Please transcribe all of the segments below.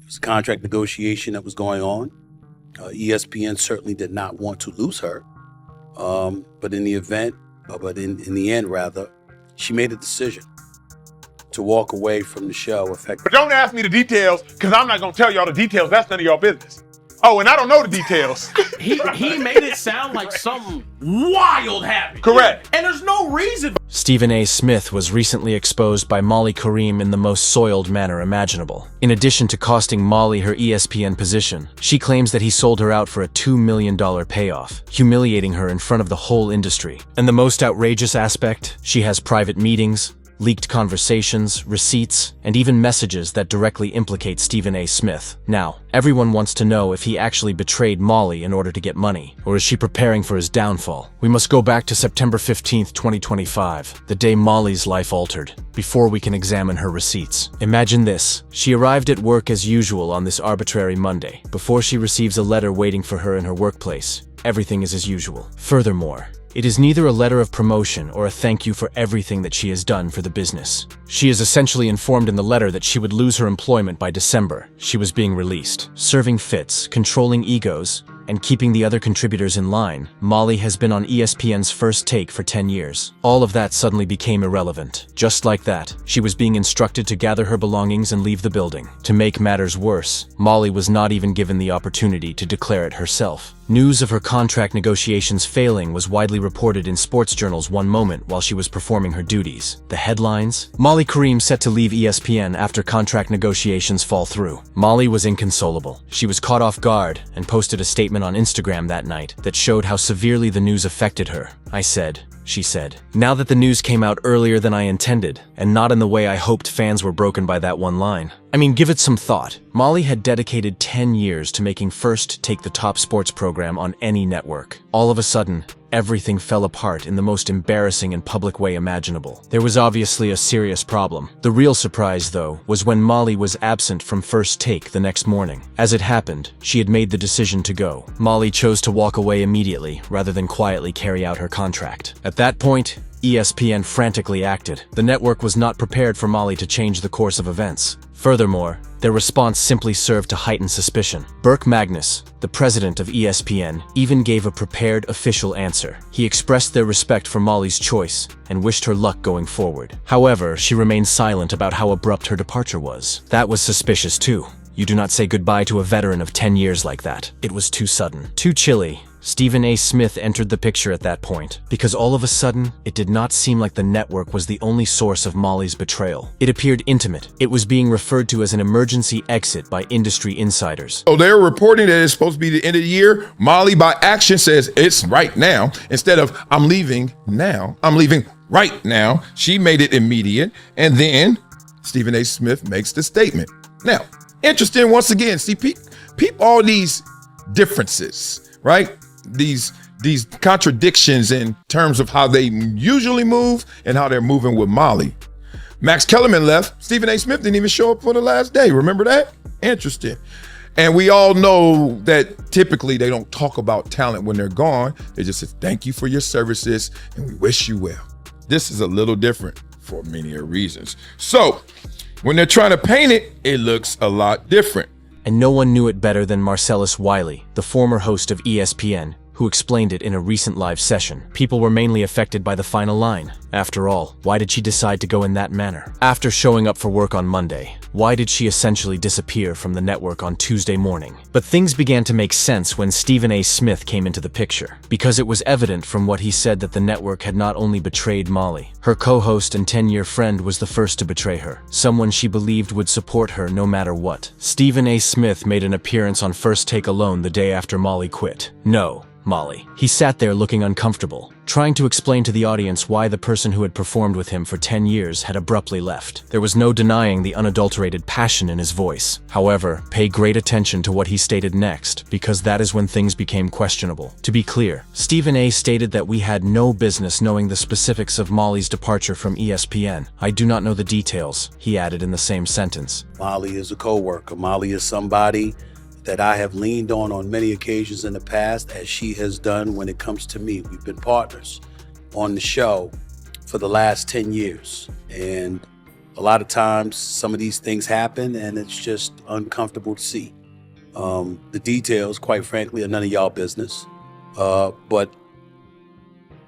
was a contract negotiation that was going on. ESPN certainly did not want to lose her. But in the end, she made a decision to walk away from the show effectively. But don't ask me the details, because I'm not going to tell y'all the details. That's none of y'all business. Oh, and I don't know the details. He made it sound like something wild happened. Correct. And there's no reason. Stephen A. Smith was recently exposed by Molly Qerim in the most soiled manner imaginable. In addition to costing Molly her ESPN position, she claims that he sold her out for a $2 million payoff, humiliating her in front of the whole industry. And the most outrageous aspect, she has private meetings, leaked conversations, receipts, and even messages that directly implicate Stephen A. Smith. Now, everyone wants to know if he actually betrayed Molly in order to get money, or is she preparing for his downfall? We must go back to September 15th, 2025, the day Molly's life altered, before we can examine her receipts. Imagine this. She arrived at work as usual on this arbitrary Monday. Before she receives a letter waiting for her in her workplace, everything is as usual. Furthermore, it is neither a letter of promotion or a thank you for everything that she has done for the business. She is essentially informed in the letter that she would lose her employment by December. She was being released. Serving fits, controlling egos, and keeping the other contributors in line, Molly has been on ESPN's First Take for 10 years. All of that suddenly became irrelevant. Just like that, she was being instructed to gather her belongings and leave the building. To make matters worse, Molly was not even given the opportunity to declare it herself. News of her contract negotiations failing was widely reported in sports journals one moment while she was performing her duties. The headlines? Molly Qerim set to leave ESPN after contract negotiations fall through. Molly was inconsolable. She was caught off guard and posted a statement on Instagram that night that showed how severely the news affected her. She said, now that the news came out earlier than I intended, and not in the way I hoped, fans were broken by that one line. I mean, give it some thought. Molly had dedicated 10 years to making First Take the top sports program on any network. All of a sudden, everything fell apart in the most embarrassing and public way imaginable. There was obviously a serious problem. The real surprise, though, was when Molly was absent from First Take the next morning. As it happened, she had made the decision to go. Molly chose to walk away immediately, rather than quietly carry out her contract. At that point, ESPN frantically acted. The network was not prepared for Molly to change the course of events. Furthermore, their response simply served to heighten suspicion. Burke Magnus, the president of ESPN, even gave a prepared official answer. He expressed their respect for Molly's choice and wished her luck going forward. However, she remained silent about how abrupt her departure was. That was suspicious too. You do not say goodbye to a veteran of 10 years like that. It was too sudden, too chilly. Stephen A. Smith entered the picture at that point, because all of a sudden, it did not seem like the network was the only source of Molly's betrayal. It appeared intimate. It was being referred to as an emergency exit by industry insiders. So they're reporting that it's supposed to be the end of the year. Molly, by action, says it's right now. Instead of, I'm leaving now, I'm leaving right now. She made it immediate. And then Stephen A. Smith makes the statement. Now, interesting once again, see, peep all these differences, right? These contradictions in terms of how they usually move and how they're moving with Molly. Max Kellerman left. Stephen A. Smith didn't even show up for the last day. Remember that? Interesting. And we all know that typically they don't talk about talent when they're gone. They just say, thank you for your services and we wish you well. This is a little different for many reasons. So when they're trying to paint it, it looks a lot different. And no one knew it better than Marcellus Wiley, the former host of ESPN, who explained it in a recent live session. People were mainly affected by the final line. After all, why did she decide to go in that manner? After showing up for work on Monday, why did she essentially disappear from the network on Tuesday morning? But things began to make sense when Stephen A. Smith came into the picture, because it was evident from what he said that the network had not only betrayed Molly. Her co-host and 10-year friend was the first to betray her, someone she believed would support her no matter what. Stephen A. Smith made an appearance on First Take alone the day after Molly quit. No, Molly. He sat there looking uncomfortable, trying to explain to the audience why the person who had performed with him for 10 years had abruptly left. There was no denying the unadulterated passion in his voice. However, pay great attention to what he stated next, because that is when things became questionable. To be clear, Stephen A. stated that we had no business knowing the specifics of Molly's departure from ESPN. I do not know the details, he added in the same sentence. Molly is a co-worker. Molly is somebody that I have leaned on many occasions in the past, as she has done when it comes to me. We've been partners on the show for the last 10 years. And A lot of times, some of these things happen, and it's just uncomfortable to see. The details, quite frankly, are none of y'all business. But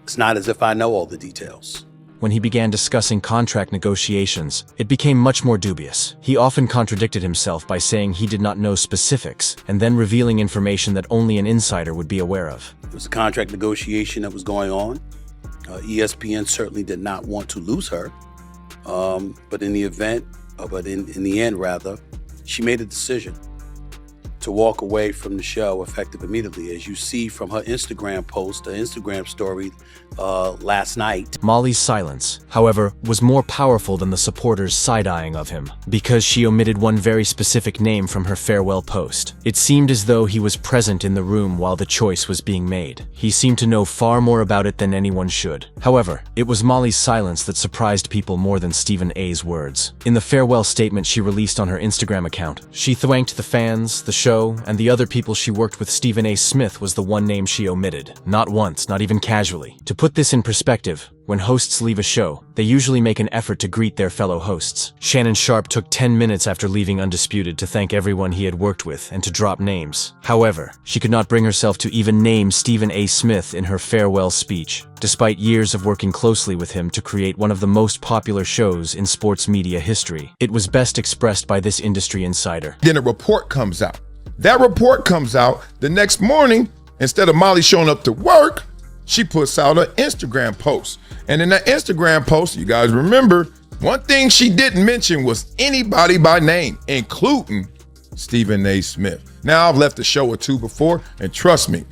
it's not as if I know all the details. When he began discussing contract negotiations, it became much more dubious. He often contradicted himself by saying he did not know specifics, and then revealing information that only an insider would be aware of. There was a contract negotiation that was going on. ESPN certainly did not want to lose her. But in the end, rather, she made a decision to walk away from the show effective immediately. As you see from her Instagram post, her Instagram story last night. Molly's silence, however, was more powerful than the supporters' side-eyeing of him, because she omitted one very specific name from her farewell post. It seemed as though he was present in the room while the choice was being made. He seemed to know far more about it than anyone should. However, it was Molly's silence that surprised people more than Stephen A's words. In the farewell statement she released on her Instagram account, she thanked the fans, the show, and the other people she worked with. Stephen A. Smith was the one name she omitted. Not once, not even casually. To put this in perspective, when hosts leave a show, they usually make an effort to greet their fellow hosts. Shannon Sharpe took 10 minutes after leaving Undisputed to thank everyone he had worked with and to drop names. However, she could not bring herself to even name Stephen A. Smith in her farewell speech, despite years of working closely with him to create one of the most popular shows in sports media history. It was best expressed by this industry insider. Then a report comes out. That report comes out the next morning. Instead of Molly showing up to work, she puts out an Instagram post. And in that Instagram post, you guys remember, one thing she didn't mention was anybody by name, including Stephen A. Smith. Now, I've left a show or two before, and trust me,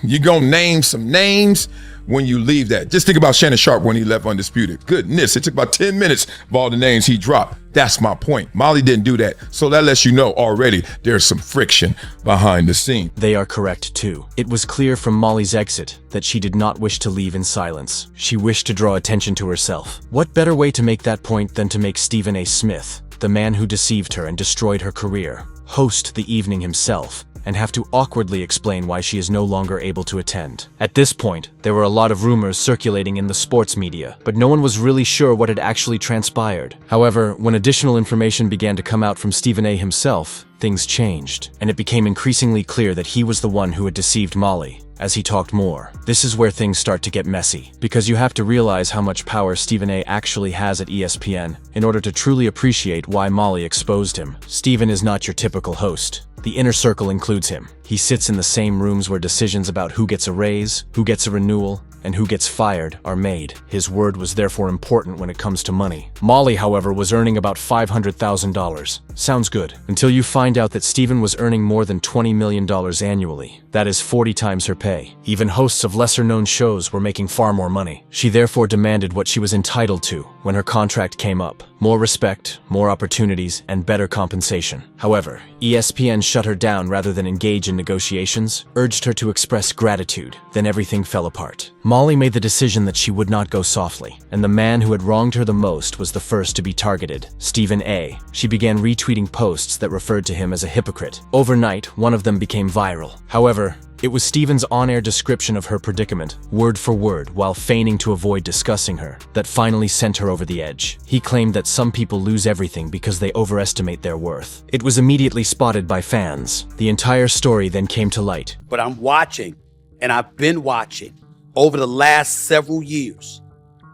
you're going to name some names when you leave that. Just think about Shannon Sharpe when he left Undisputed. Goodness, it took about 10 minutes of all the names he dropped. That's my point. Molly didn't do that. So that lets you know already there's some friction behind the scene. They are correct too. It was clear from Molly's exit that she did not wish to leave in silence. She wished to draw attention to herself. What better way to make that point than to make Stephen A. Smith, the man who deceived her and destroyed her career, host the evening himself, and have to awkwardly explain why she is no longer able to attend. At this point, there were a lot of rumors circulating in the sports media, but no one was really sure what had actually transpired. However, when additional information began to come out from Stephen A. himself, things changed, and it became increasingly clear that he was the one who had deceived Molly. As he talked more, this is where things start to get messy, because you have to realize how much power Stephen A. actually has at ESPN in order to truly appreciate why Molly exposed him. Stephen is not your typical host. The inner circle includes him. He sits in the same rooms where decisions about who gets a raise, who gets a renewal, and who gets fired are made. His word was therefore important when it comes to money. Molly, however, was earning about $500,000. Sounds good, until you find out that Stephen was earning more than $20 million annually. That is 40 times her pay. Even hosts of lesser-known shows were making far more money. She therefore demanded what she was entitled to when her contract came up. More respect, more opportunities, and better compensation. However, ESPN shut her down rather than engage in negotiations, urged her to express gratitude. Then everything fell apart. Molly made the decision that she would not go softly, and the man who had wronged her the most was the first to be targeted, Stephen A. She began retweeting posts that referred to him as a hypocrite. Overnight, one of them became viral. However, it was Stephen's on-air description of her predicament, word for word, while feigning to avoid discussing her, that finally sent her over the edge. He claimed that some people lose everything because they overestimate their worth. It was immediately spotted by fans. The entire story then came to light. But I'm watching, and I've been watching, over the last several years,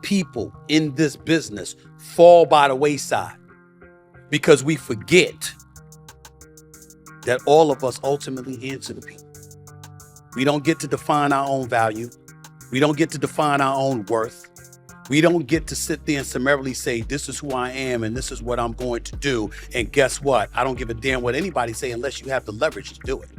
people in this business fall by the wayside because we forget that all of us ultimately answer to people. We don't get to define our own value. We don't get to define our own worth. We don't get to sit there and summarily say, this is who I am and this is what I'm going to do. And guess what? I don't give a damn what anybody say unless you have the leverage to do it.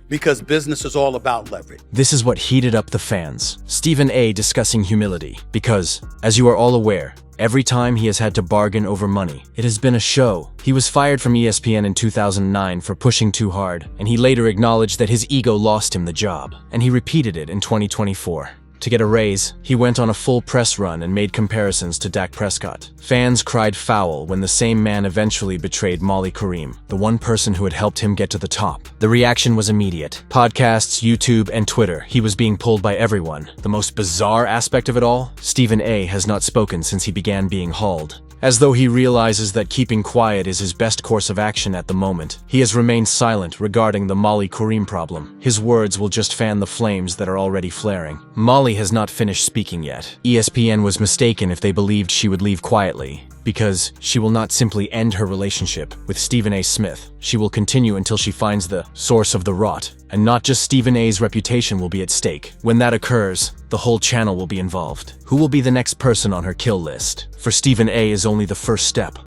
Because business is all about leverage. This is what heated up the fans. Stephen A. discussing humility. Because, as you are all aware, every time he has had to bargain over money, it has been a show. He was fired from ESPN in 2009 for pushing too hard, and he later acknowledged that his ego lost him the job. And he repeated it in 2024. To get a raise, he went on a full press run and made comparisons to Dak Prescott. Fans cried foul when the same man eventually betrayed Molly Qerim, the one person who had helped him get to the top. The reaction was immediate. Podcasts, YouTube, and Twitter, he was being pulled by everyone. The most bizarre aspect of it all? Stephen A. has not spoken since he began being hauled. As though he realizes that keeping quiet is his best course of action at the moment, he has remained silent regarding the Molly Qerim problem. His words will just fan the flames that are already flaring. Molly has not finished speaking yet. ESPN was mistaken if they believed she would leave quietly, because she will not simply end her relationship with Stephen A. Smith. She will continue until she finds the source of the rot, and not just Stephen A.'s reputation will be at stake. When that occurs, the whole channel will be involved. Who will be the next person on her kill list? For Stephen A. is only the first step.